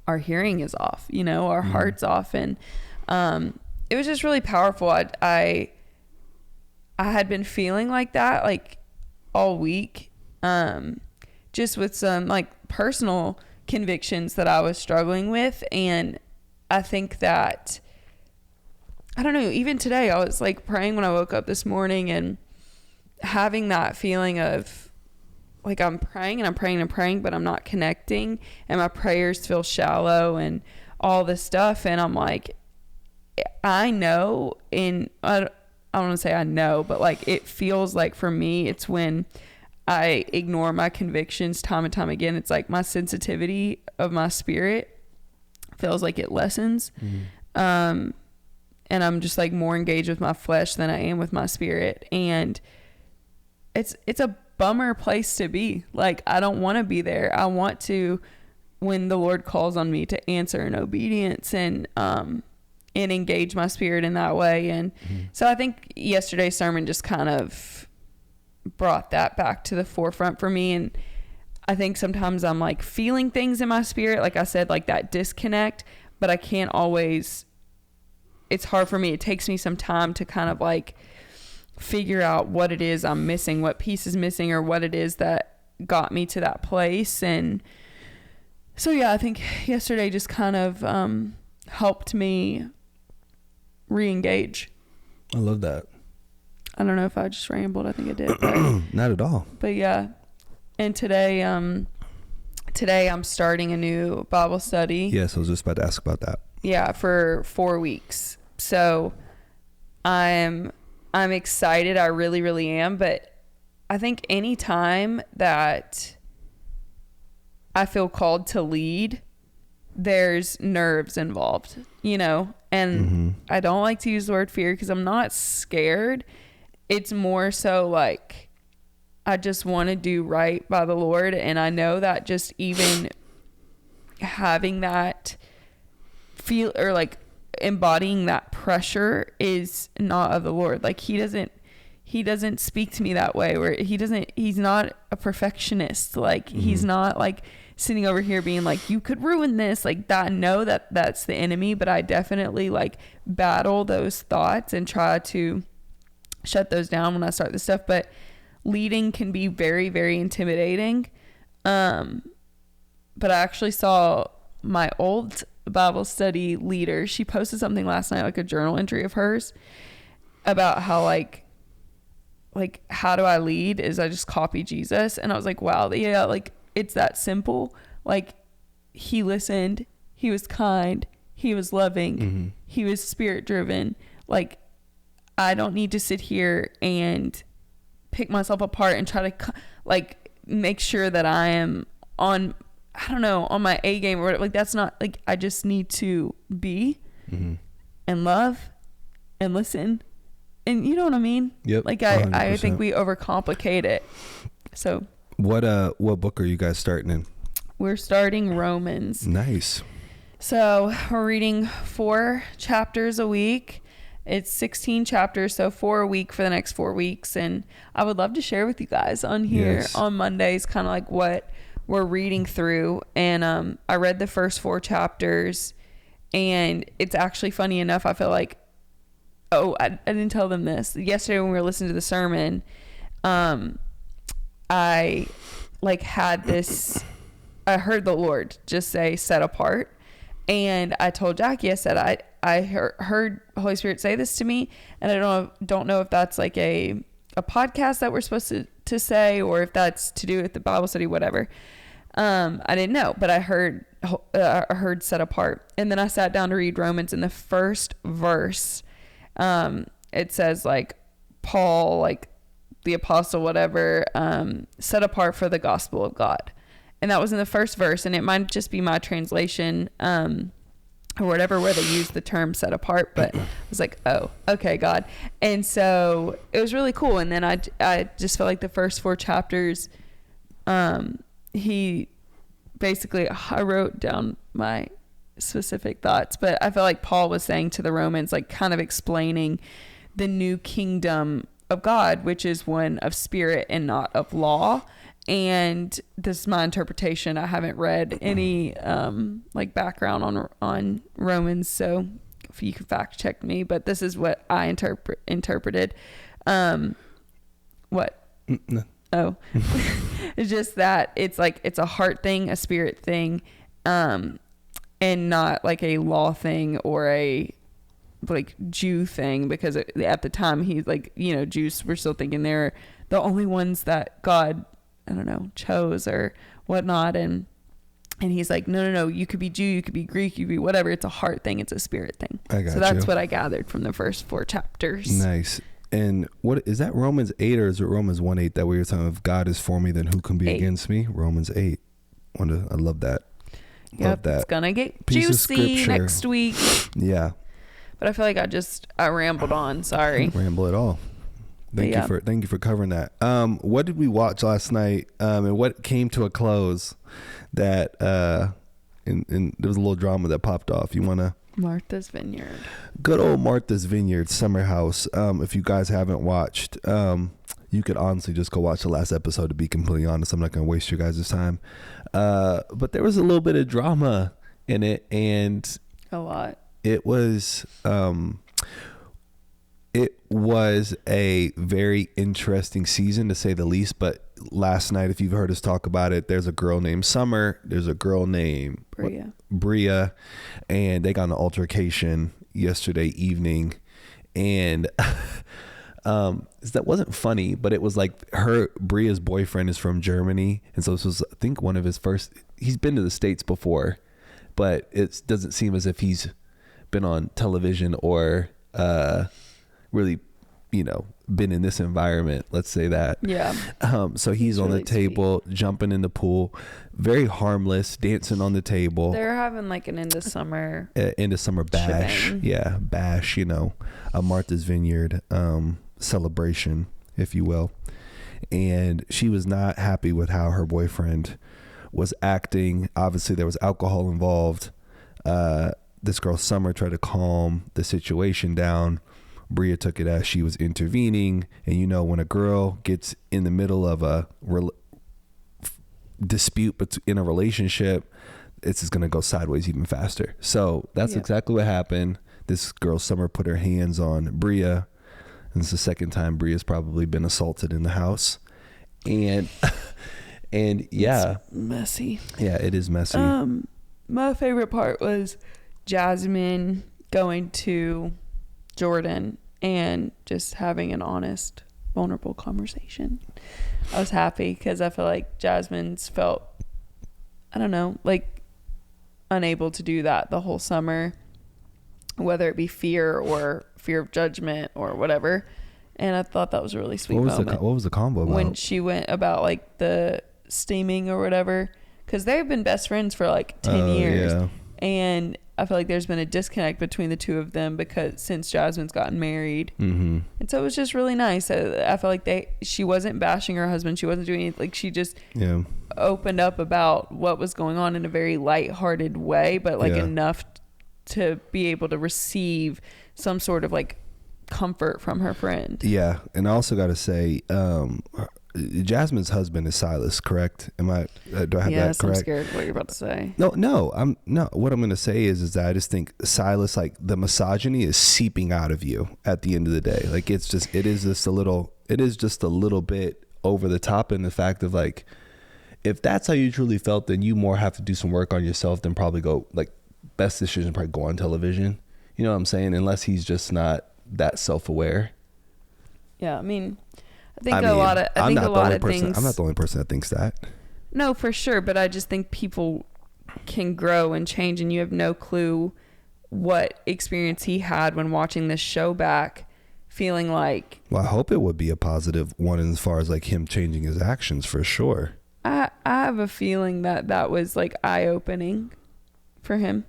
our hearing is off, our heart's off. And it was just really powerful. I had been feeling like that like all week, just with some like personal convictions that I was struggling with. And I think that, I don't know, even today I was like praying when I woke up this morning and having that feeling of like I'm praying and I'm praying and praying, but I'm not connecting, and my prayers feel shallow and all this stuff. And I'm like, I know I don't want to say I know, but like it feels like for me, it's when I ignore my convictions time and time again. It's like my sensitivity of my spirit feels like it lessens. And I'm just like more engaged with my flesh than I am with my spirit. And it's a bummer place to be. Like, I don't want to be there. I want to, when the Lord calls on me, to answer in obedience and engage my spirit in that way. And so I think yesterday's sermon just kind of brought that back to the forefront for me. And I think sometimes I'm like feeling things in my spirit, like I said, like that disconnect, but I can't always, it's hard for me. It takes me some time to kind of like figure out what it is I'm missing, what piece is missing, or what it is that got me to that place. And so, yeah, I think yesterday just kind of helped me re-engage. I love that. I don't know if I just rambled. I think I did. But, not at all. But yeah. And today I'm starting a new Bible study. Yes, I was just about to ask about that. Yeah, for 4 weeks. So I'm excited. I really, really am. But I think any time that I feel called to lead, there's nerves involved, you know? And I don't like to use the word fear because I'm not scared. It's more so like I just want to do right by the Lord. And I know that just even having that feel, or like embodying that pressure, is not of the Lord. Like he doesn't speak to me that way, where he's not a perfectionist. Like he's not like sitting over here being like, you could ruin this, like that. I know that that's the enemy, but I definitely like battle those thoughts and try to shut those down when I start this stuff. But leading can be very, very intimidating. But I actually saw my old Bible study leader, she posted something last night, like a journal entry of hers, about how like how do I lead is I just copy Jesus. And I was like, wow, yeah, like it's that simple. Like he listened, he was kind, he was loving, he was spirit driven. Like I don't need to sit here and pick myself apart and try to like make sure that I am on, I don't know, on my A game or whatever. Like that's not, like I just need to be and love and listen. And you know what I mean? Yep. Like I think we overcomplicate it. So what book are you guys starting in? We're starting Romans. Nice. So we're reading 4 chapters a week. It's 16 chapters, so 4 a week for the next 4 weeks. And I would love to share with you guys on here on Mondays, kind of like what we're reading through. And I read the first 4 chapters, and it's actually funny enough, I feel like, I didn't tell them this. Yesterday when we were listening to the sermon, I like had this, I heard the Lord just say set apart. And I told Jackie, I said, I heard Holy Spirit say this to me, and I don't know if that's like a podcast that we're supposed to say, or if that's to do with the Bible study, whatever. I didn't know, but I heard set apart. And then I sat down to read Romans, in the first verse, it says like Paul, like the apostle, whatever, set apart for the gospel of God. And that was in the first verse, and it might just be my translation, or whatever, where they use the term set apart, but I was like, oh, okay, God. And so it was really cool. And then I just felt like the first 4 chapters, he basically, I wrote down my specific thoughts, but I felt like Paul was saying to the Romans, like kind of explaining the new kingdom of God, which is one of spirit and not of law. And this is my interpretation. I haven't read any like background on Romans, so if you can fact check me, but this is what I interpreted. What? No. Oh, it's just that it's like it's a heart thing, a spirit thing, and not like a law thing or a like Jew thing, because at the time he's like, you know, Jews were still thinking they're the only ones that God I don't know, chose or whatnot. And he's like, no, you could be Jew, you could be Greek, you could be whatever. It's a heart thing. It's a spirit thing. So that's what I gathered from the first 4 chapters. Nice. And what is that, Romans 8 or is it Romans 1:8 that we were talking, if God is for me, then who can be 8. Against me? Romans 8. I love that. Yep, it's gonna get juicy next week. Yeah. But I feel like I rambled on. Sorry. Ramble at all. Thank you for covering that. What did we watch last night? And what came to a close that and there was a little drama that popped off. You wanna? Marthas Vineyard. Good old Marthas Vineyard Summerhouse. If you guys haven't watched, you could honestly just go watch the last episode, to be completely honest. I'm not going to waste your guys' time. But there was a little bit of drama in it, and a lot. It was a very interesting season, to say the least. But last night, if you've heard us talk about it, there's a girl named Summer. There's a girl named Brea, and they got in an altercation yesterday evening. And that wasn't funny, but it was like Brea's boyfriend is from Germany. And so this was, I think, one of his first, he's been to the States before, but it doesn't seem as if he's been on television or really, been in this environment, let's say that. Yeah. So he's on the table, jumping in the pool, very harmless, dancing on the table. They're having like an end of summer bash. Shebang. Yeah, bash, a Martha's Vineyard celebration, if you will. And she was not happy with how her boyfriend was acting. Obviously, there was alcohol involved. This girl, Summer, tried to calm the situation down. Brea took it as she was intervening. And when a girl gets in the middle of a dispute in a relationship, it's just going to go sideways even faster. So that's exactly what happened. This girl, Summer, put her hands on Brea. And it's the second time Brea's probably been assaulted in the house. And yeah. It's messy. Yeah, it is messy. My favorite part was Jasmine going to Jordan and just having an honest, vulnerable conversation. I was happy because I feel like Jasmine's felt, I don't know, like unable to do that the whole summer, whether it be fear of judgment or whatever. And I thought that was a really sweet moment. What was the combo about? When she went about like the steaming or whatever, because they've been best friends for like 10 years. Yeah. And I feel like there's been a disconnect between the two of them because since Jasmine's gotten married. Mm-hmm. And so it was just really nice. I feel like she wasn't bashing her husband. She wasn't doing anything. Like she just opened up about what was going on in a very lighthearted way, but like enough to be able to receive some sort of like comfort from her friend. Yeah. And I also got to say, Jasmine's husband is Silas, correct? Do I have that correct? Yes, I'm scared of what you're about to say. No. What I'm going to say is that I just think Silas, like the misogyny is seeping out of you at the end of the day. Like it is just a little bit over the top in the fact of like, if that's how you truly felt, then you more have to do some work on yourself than probably go like best decision, probably go on television. You know what I'm saying? Unless he's just not that self-aware. Yeah. I mean, I'm not the only person that thinks that. No, for sure. But I just think people can grow and change, and you have no clue what experience he had when watching this show back, feeling like. Well, I hope it would be a positive one as far as like him changing his actions for sure. I have a feeling that was like eye-opening for him.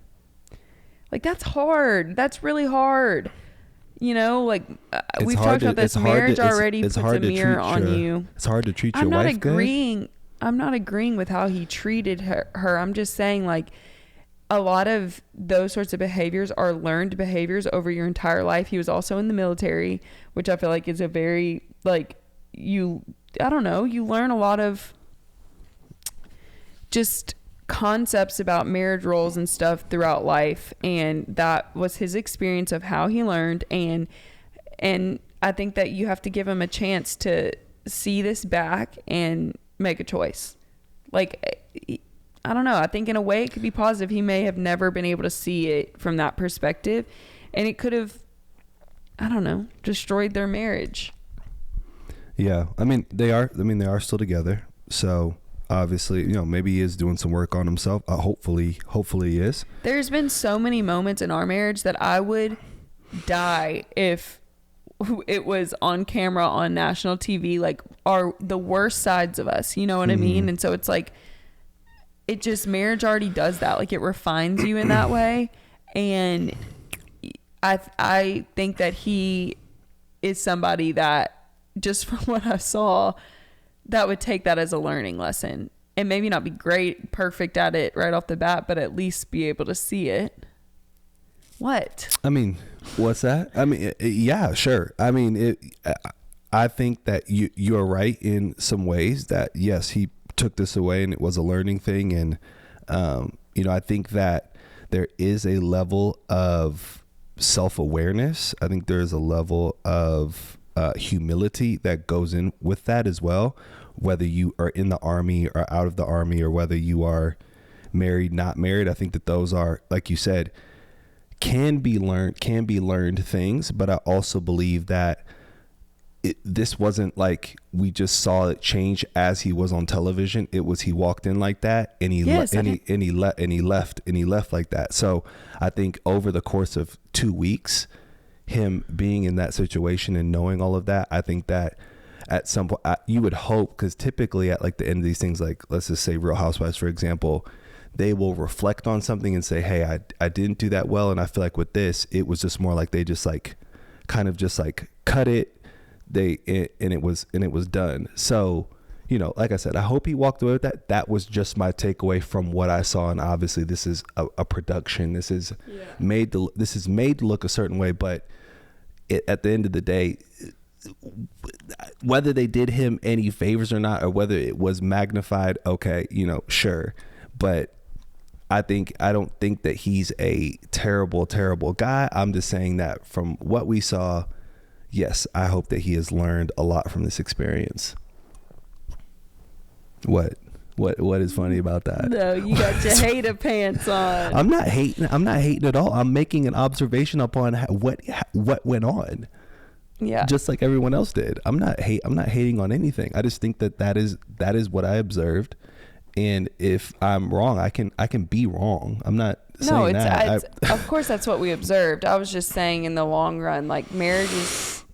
Like that's hard. That's really hard. Like we've talked about this. Marriage already puts a mirror on you. It's hard to treat your wife good. I'm not agreeing with how he treated her. I'm just saying like a lot of those sorts of behaviors are learned behaviors over your entire life. He was also in the military, which I feel like is a very like you learn a lot of just concepts about marriage roles and stuff throughout life, and that was his experience of how he learned, and I think that you have to give him a chance to see this back and make a choice. Like I don't know, I think in a way it could be positive. He may have never been able to see it from that perspective, and it could have, I don't know, destroyed their marriage. Yeah, they are still together. So obviously, maybe he is doing some work on himself. Hopefully he is. There's been so many moments in our marriage that I would die if it was on camera on national TV, like the worst sides of us, you know what I mean? And so it's like, marriage already does that. Like, it refines you in that way. And I think that he is somebody that, just from what I saw, that would take that as a learning lesson, and maybe not be perfect at it right off the bat, but at least be able to see it. What? I mean, what's that? I mean, yeah, sure. I mean, I think that you're right in some ways that, yes, he took this away and it was a learning thing. And, I think that there is a level of self-awareness. I think there is a level of humility that goes in with that as well, whether you are in the Army or out of the Army, or whether you are married, not married. I think that those are, like you said, can be learned things. But I also believe that this wasn't like we just saw it change as he was on television. It was, he walked in like that, and he left like that. So I think over the course of 2 weeks, him being in that situation and knowing all of that, I think that at some point, you would hope, because typically at like the end of these things, like let's just say Real Housewives, for example, they will reflect on something and say, hey, I didn't do that well. And I feel like with this, it was just more like they just like kind of just like cut it. And it was done. So, like I said, I hope he walked away with that. That was just my takeaway from what I saw. And obviously this is a production. This is made to look a certain way, but at the end of the day, whether they did him any favors or not, or whether it was magnified, okay, sure. But I don't think that he's a terrible, terrible guy. I'm just saying that from what we saw, yes, I hope that he has learned a lot from this experience. What is funny about that? No, you got your hater pants on. I'm not hating at all. I'm making an observation upon what went on. Yeah. Just like everyone else did. I'm not hating on anything. I just think that is what I observed. And if I'm wrong, I can be wrong. I'm not saying that. Of course that's what we observed. I was just saying, in the long run, like, marriage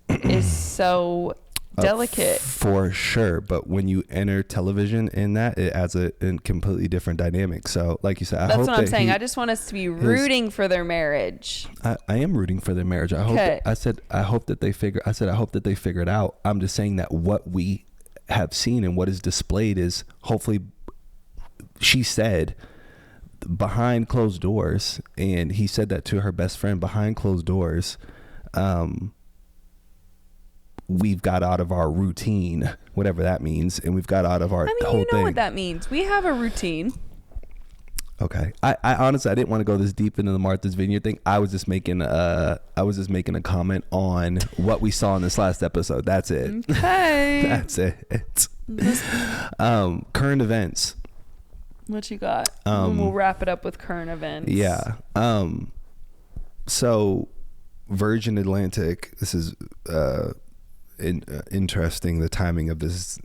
is so delicate. For sure. But when you enter television in that, it adds a completely different dynamic. So like you said, I hope I'm saying. I just want us to be rooting for their marriage. I am rooting for their marriage. I hope that they figure it out. I'm just saying that what we have seen and what is displayed is, hopefully, she said, behind closed doors, and he said that to her best friend, behind closed doors, we've got out of our routine, whatever that means, and we've got out of our whole thing. What that means. We have a routine. Okay. I honestly, I didn't want to go this deep into the Marthas Vineyard thing. I was just making a comment on what we saw in this last episode. That's it. Okay. That's it. Current events. What you got? We'll wrap it up with current events. Yeah. So Virgin Atlantic, this is interesting, the timing of this.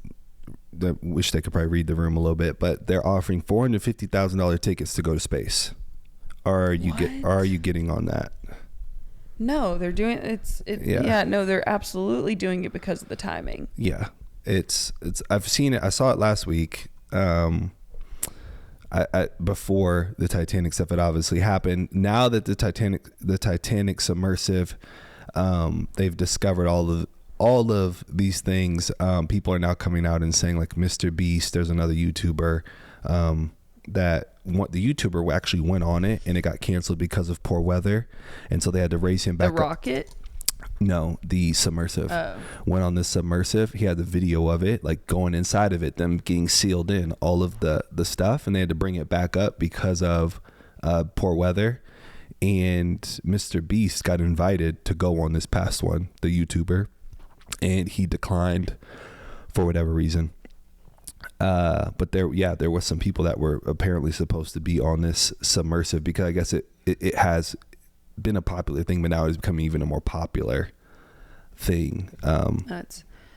I wish they could probably read the room a little bit, but they're offering $450,000 tickets to go to space. Are you getting on that? No, they're doing no, they're absolutely doing it because of the timing. Yeah. It's I've seen it. I saw it last week. Before the Titanic stuff had obviously happened. Now that the Titanic submersive, they've discovered all of these things. People are now coming out and saying, like Mr. Beast, there's another YouTuber the YouTuber actually went on it and it got canceled because of poor weather, and so they had to raise him back. The rocket? No, the submersive. Went on this submersive. He had the video of it, like going inside of it, them getting sealed in, all of the stuff, and they had to bring it back up because of poor weather. And Mr. Beast got invited to go on this past one, the YouTuber, and he declined for whatever reason. But there was some people that were apparently supposed to be on this submersive, because I guess it has been a popular thing, but now it's becoming even a more popular thing.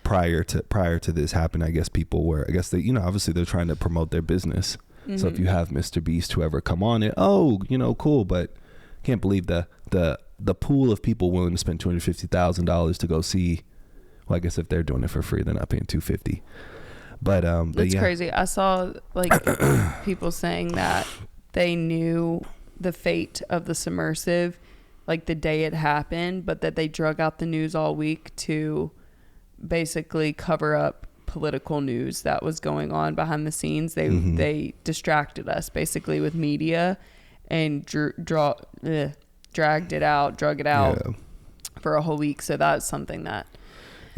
prior to this happening, I guess people were, I guess they, obviously they're trying to promote their business. Mm-hmm. So if you have Mr. Beast, whoever come on it, cool. But can't believe the pool of people willing to spend $250,000 to go see. Well, I guess if they're doing it for free, they're not paying $250. But it's crazy. I saw like people saying that they knew the fate of the submersive like the day it happened, but that they drug out the news all week to basically cover up political news that was going on behind the scenes. They distracted us basically with media and drug it out for a whole week. So that's something that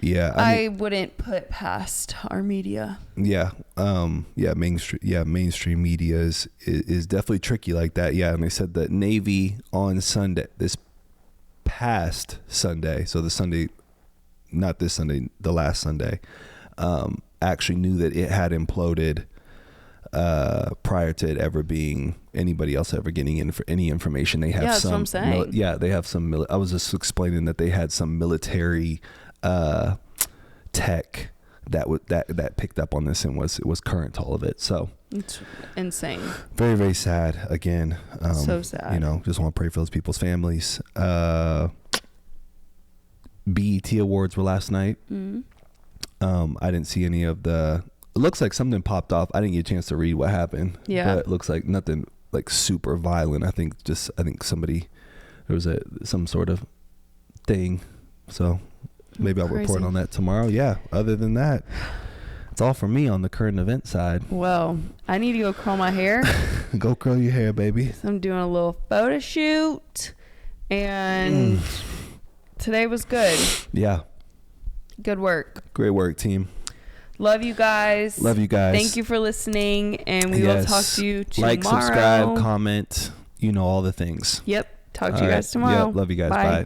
I wouldn't put past our media. Mainstream media is definitely tricky like that. Yeah, and they said that Navy on Sunday, this past Sunday, so the Sunday, not this Sunday, the last Sunday, actually knew that it had imploded prior to it ever being anybody else ever getting in for any information. They have that's what I'm saying. They have some. I was just explaining that they had some military tech that picked up on this and was current to all of it. So it's insane. Very, very sad. Again, so sad. Just want to pray for those people's families. BET Awards were last night. Mm-hmm. I didn't see any of the. It looks like something popped off. I didn't get a chance to read what happened. Yeah, but it looks like nothing like super violent. I think somebody, there was some sort of thing. So maybe I'll report on that tomorrow. Yeah. Other than that, it's all for me on the current event side. Well, I need to go curl my hair. Go curl your hair, baby. So I'm doing a little photo shoot, and today was good. Yeah. Good work. Great work, team. Love you guys. Love you guys. Thank you for listening, and we will talk to you tomorrow. Like, subscribe, comment, all the things. Yep. Talk to you guys tomorrow. Yep. Love you guys. Bye. Bye.